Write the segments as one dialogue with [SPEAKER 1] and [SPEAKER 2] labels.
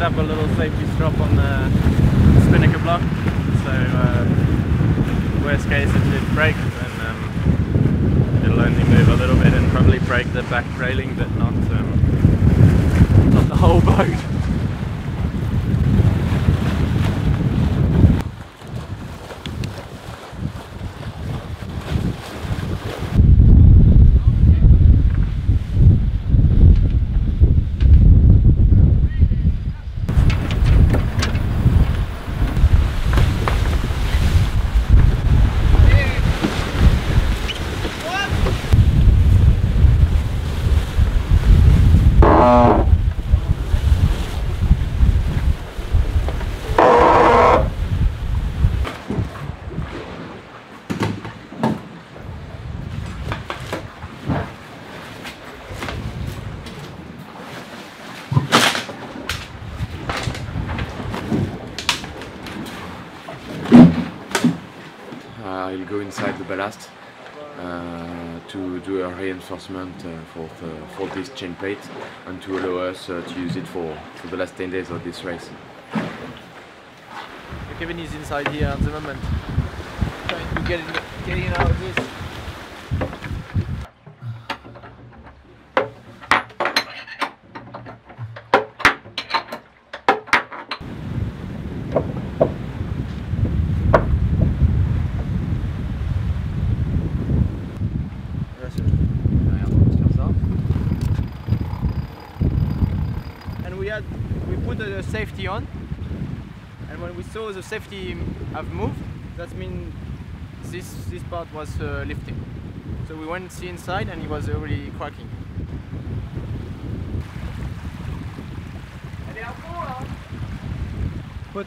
[SPEAKER 1] up a little safety strap on the spinnaker block, so worst case if it breaks, then it'll only move a little bit and probably break the back railing, but not the whole boat.
[SPEAKER 2] I'll go inside the ballast to do a reinforcement for this chain plate and to allow us to use it for the last 10 days of this race.
[SPEAKER 1] Kevin is inside here at the moment, trying to get in out of this. We put the safety on, and when we saw the safety have moved, that means this part was lifting. So we went to see inside, and it was already cracking. But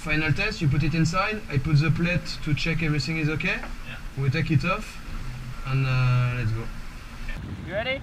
[SPEAKER 3] final test, you put it inside, I put the plate to check everything is okay.
[SPEAKER 1] yeah.
[SPEAKER 3] We take it off and let's go.
[SPEAKER 1] You ready?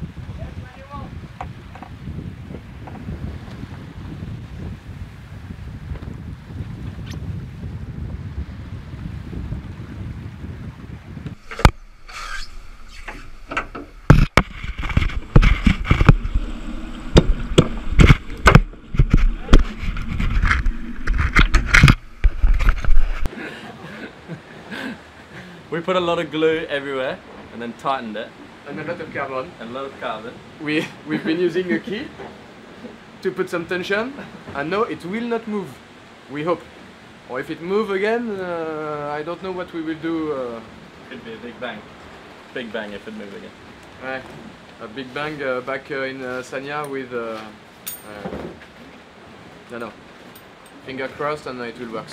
[SPEAKER 1] We put a lot of glue everywhere and then tightened it.
[SPEAKER 3] And a lot of carbon.
[SPEAKER 1] And a lot of carbon.
[SPEAKER 3] We've been using a key to put some tension, and now it will not move, we hope. Or if it moves again, I don't know what we will do.
[SPEAKER 1] Could be a big bang. Big bang if it moves again.
[SPEAKER 3] Right. A big bang back in Sanya with... no. Finger crossed and it will work.